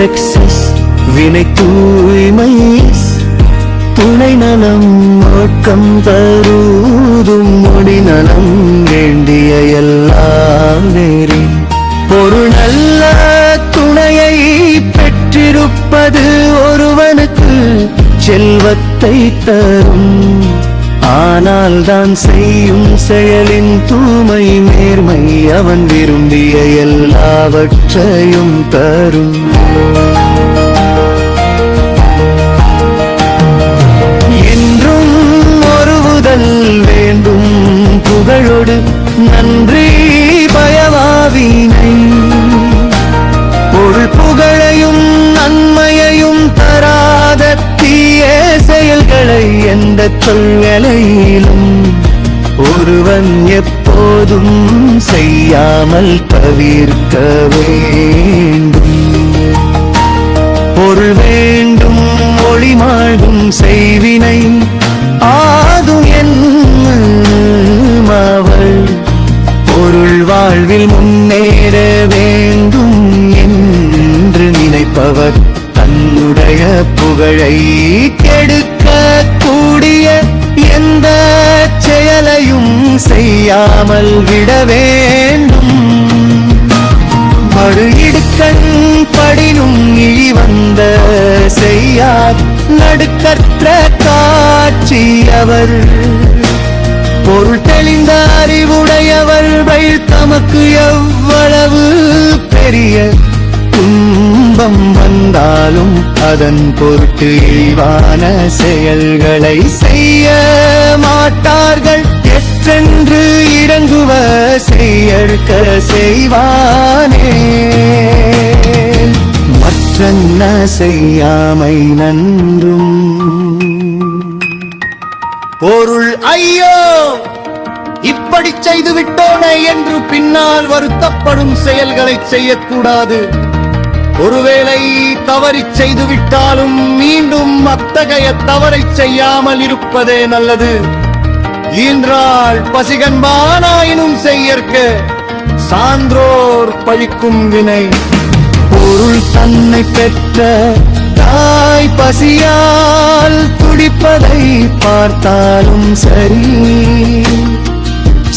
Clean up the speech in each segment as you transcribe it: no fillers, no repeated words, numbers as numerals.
Success வினை தூய்மை துணை நலம் ஒழுக்கம் தருதும் மொழி நலம் வேண்டிய எல்லாம் நேரே பொருள் நல்ல துணையை பெற்றிருப்பது ஒருவனுக்கு செல்வத்தை தரும். ஆனால் தான் செய்யும் செயலின் தூய்மை நேர்மை அவன் விரும்பிய எல்லாவற்றையும் தரும். என்றும் ஒருவுதல் வேண்டும் புகழோடு நன்றி பயவாவினை பொருள் புகழையும் நன்மையையும் தராத தீய செயல்களை எந்த சொல்லையிலும் ஒருவன் எப்போதும் செய்யாமல் தவிர்க்க வேண்டும். பொருள் வேண்டும் ஒளிமாழ்கும் செய்வினை ஆதும் என்னவள் பொருள் வாழ்வில் முன்னேற வேண்டும் என்று நினைப்பவர் தன்னுடைய புகழை கெடுக்க கூடிய எந்த செயலையும் செய்யாமல் விட வேண்டும். மறு இடுக்கண் படினும் இழிவந்த செய்யார் நடுக்கற்ற காட்சி அவர் பொருள் தெளிந்த அறிவுடையவர்கள் தமக்கு எவ்வளவு பெரிய துன்பம் வந்தாலும் அதன் பொருட்டு இழிவான செயல்களை செய்ய மாட்டார்கள். எற்றென்று இறங்குவ செய்யற்க செய்வானே மற்றென்ன செய்யாமை நன்றும். பொருள் ஐயோ இப்படி செய்து விட்டோனே என்று பின்னால் வருத்தப்படும் செயல்களை செய்யக்கூடாது. ஒருவேளை தவறி செய்து விட்டாலும் மீண்டும் அத்தகைய தவறை செய்யாமல் இருப்பதே நல்லது. ஈன்றால் பசிகன்பானாயினும் செய்யற்க சான்றோர் பழிக்கும் வினை. பொருள் தன்னை பெற்ற தாய் பசியால் துடிப்பதை பார்த்தாலும் சரி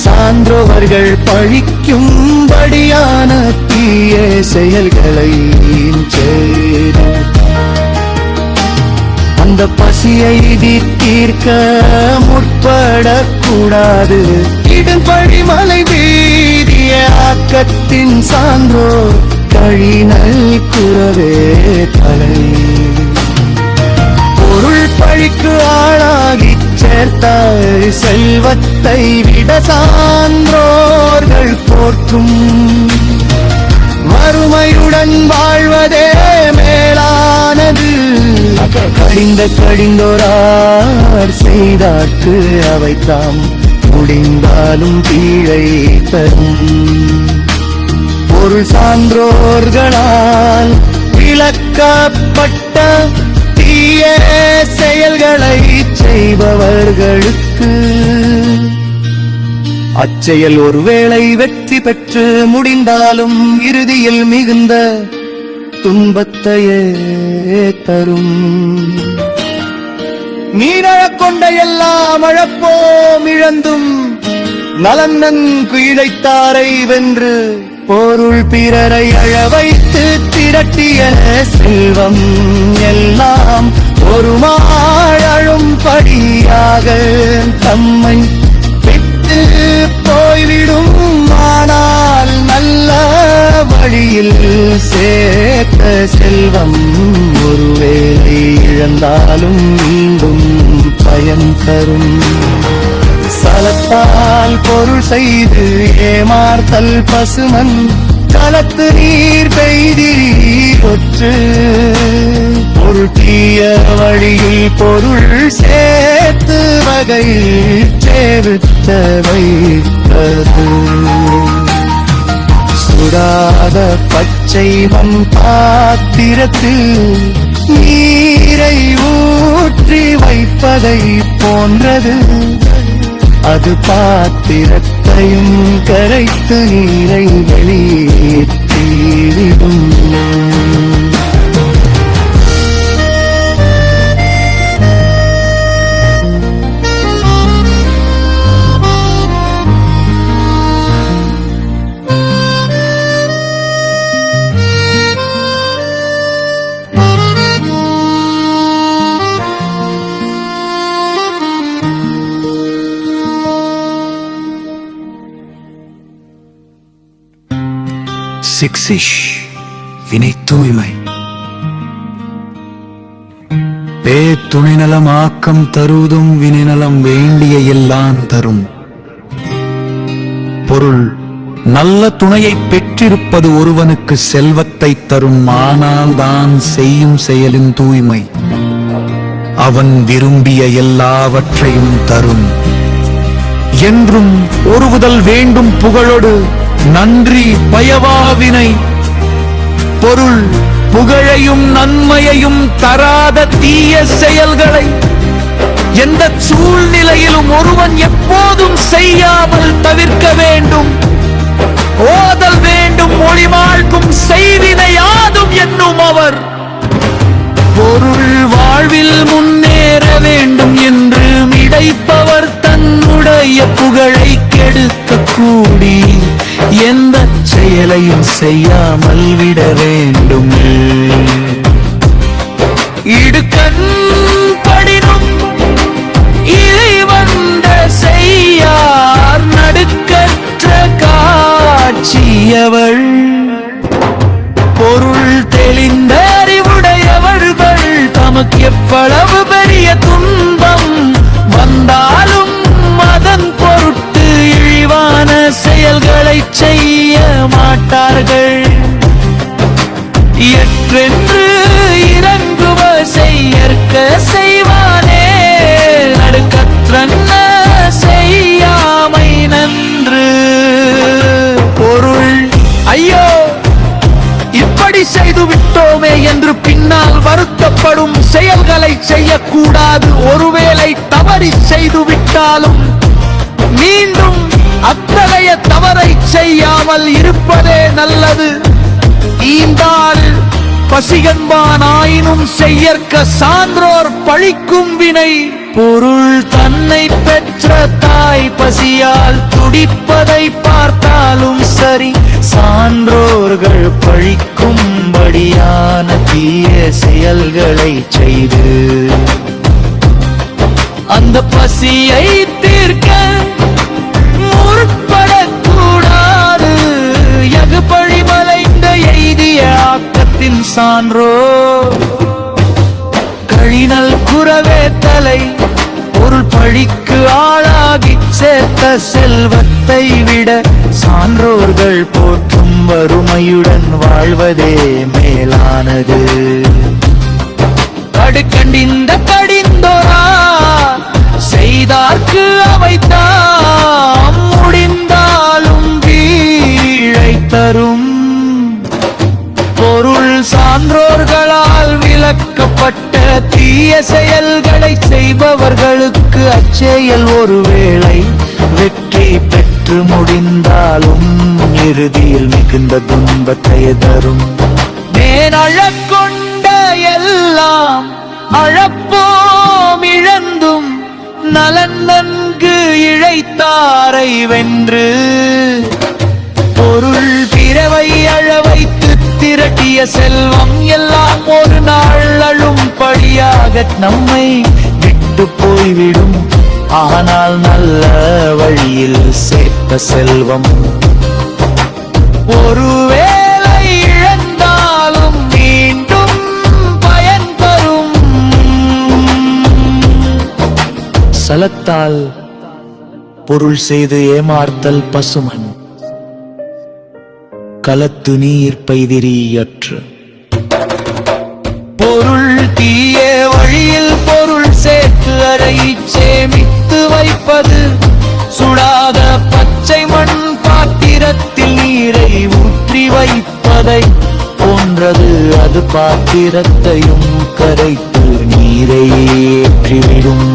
சான்றோர்கள் பழிக்கும்படியான தீய செயல்களை செய்து அந்த பசியை தீர்க்க முற்படக்கூடாது. இதன் பழிமலை வீதிய ஆக்கத்தின் சான்றோர் கழிநல் குறவே தலை. பொருள் பழிக்கு ஆளாகி சேர்த்த செல்வத்தை விட சான்றோர்கள் போற்றும் வறுமையுடன் வாழ்வதே மேலானது. கடிந்தோரார் செய்தாற்கு அவை தாம் முடிந்தாலும் கீழே தரும். பொருள் சான்றோர்களால் விளக்கப்பட்ட தீய செயல்களை செய்பவர்களுக்கு அச்செயல் ஒருவேளை வெற்றி பெற்று முடிந்தாலும் இறுதியில் மிகுந்த துன்பத்தையே தரும். நீரழக் கொண்ட எல்லாம் அழப்போம் இழந்தும் நலன் நன்கு இழைத்தாரை வென்று பொருள் பிறரை அழ வைத்து திரட்டிய செல்வம் எல்லாம் ஒரு மாழழும் படியாக தம்மை விட்டு போய்விடும். ஆனால் நல்ல வழியில் சேர்த்த செல்வம் ஒருவேளை இழந்தாலும் மீண்டும் பயன் தரும். சலத்தால் பொருள் செய்து ஏமார்த்தல் பசுமன் களத்து நீர் பெய்திரீர் ஒற்று. பொருள் தீய வழியில் பொருள் சேர்த்து வகை சேவித்த வைத்தது. சுடாத பச்சை மண் பாத்திரத்தில் நீரை ஊற்றி வைப்பதை போன்றது. அது பாத்திரத்தையும் கரைத்து நீரை வெளியேற்றிவிடும். சிக்ஸிஷ் வினை தூய்மை. பே துணைநலம் ஆக்கம் தருவதும் வினைநலம் வேண்டிய எல்லாம் தரும். பொருள் நல்ல துணையை பெற்றிருப்பது ஒருவனுக்கு செல்வத்தை தரும். ஆனால் தான் செய்யும் செயலின் தூய்மை அவன் விரும்பிய எல்லாவற்றையும் தரும். என்றும் ஒருவுதல் வேண்டும் புகழோடு நன்றி பயவாவினை. பொருள் புகழையும் நன்மையையும் தராத தீய செயல்களை எந்த சூழ்நிலையிலும் ஒருவன் எப்போதும் செய்யாமல் தவிர்க்க வேண்டும். ஓதல் வேண்டும் மொழிமாழ்க்கும் செய்வினை யாதும் என்னும் அவர். பொருள் வாழ்வில் முன்னேற வேண்டும் என்று மிடைப்பவர் தன்னுடைய புகழை கெடுக்க கூடி எந்த செயலையும் செய்யாமல் விட வேண்டும். இடுக்கண் படினும் இறைவந்த செய்யார் நடுக்கற்ற காட்சியவள். பொருள் தெளிந்த அறிவுடையவர்கள் தமக்கு எவ்வளவு பெரிய துன்பம் வந்தாலும் அதன் பொருட்டு இழிவான செயல்களை செய்ய மாட்டார்கள். எற்றென்று இறங்குவ செய்யற்க செய்வானே நடுக்கற்றன்ன செய்யாமை நன்று. பொருள் ஐயோ இப்படி செய்து விட்டோமே என்று பின்னால் வருத்தப்படும் செயல்களை செய்யக்கூடாது. ஒருவேளை தவறி செய்து விட்டாலும் மீண்டும் அத்தகைய தவறை செய்யாமல் இருப்பதே நல்லது. ஈந்தால் பசிகன்பான் ஆயினும் செய்யற்க சான்றோர் பழிக்கும் வினை. பொருள் தன்னை பெற்ற தாய் பசியால் துடிப்பதை பார்த்தாலும் சரி சான்றோர்கள் பழிக்கும்படியான தீய செயல்களை செய்து அந்த பசியை தீர்க்க முற்படக்கூடாது. யகுபழி மலைந்த எய்திய ஆக்கத்தின் சான்றோர் கழினல் குறவே தலை. பொருள் பழிக்கு ஆளாகி சேர்த்த செல்வத்தை விட சான்றோர்கள் போற்றும் வறுமையுடன் வாழ்வதே மேலானது. கடுக்கண்டிந்த கடிந்தோரா செய்தார்க்கு அவைத்தாம் முடிந்தாலும் வீழை தரும். பொருள் சான்றோர்களால் விலக்கப்பட்ட தீய செயல்களை செய்பவர்களுக்கு அச்செயல் ஒருவேளை வெற்றி பெற்று முடிந்தாலும் இறுதியில் மிகுந்த துன்பத்தை தரும். மேனழக்கொண்ட எல்லாம் அழப்போம் இழந்தும் நலன் நன்கு இழைத்தாரை வென்று. பொருள் பிறவை அழ வைத்து திரட்டிய செல்வம் எல்லாம் ஒரு நாள் அழும் படியாக நம்மை விட்டு போய்விடும். ஆனால் நல்ல வழியில் சேர்த்த செல்வம் ஒருவேளை இழந்தாலும் மீண்டும் பயன் தரும். சலத்தால் பொருள் செய்து ஏமாறுதல் பசுமன் கலத்து நீர் பைதிரியற்று. பொருள் தீய வழியில் பொருள் சேர்த்து அறை சேமித்து வைப்பது சுடாத பச்சை மண் பாத்திரத்தில் நீரை ஊற்றி வைப்பதை போன்றது. அது பாத்திரத்தையும் கரைத்து நீரை ஏற்றிவிடும்.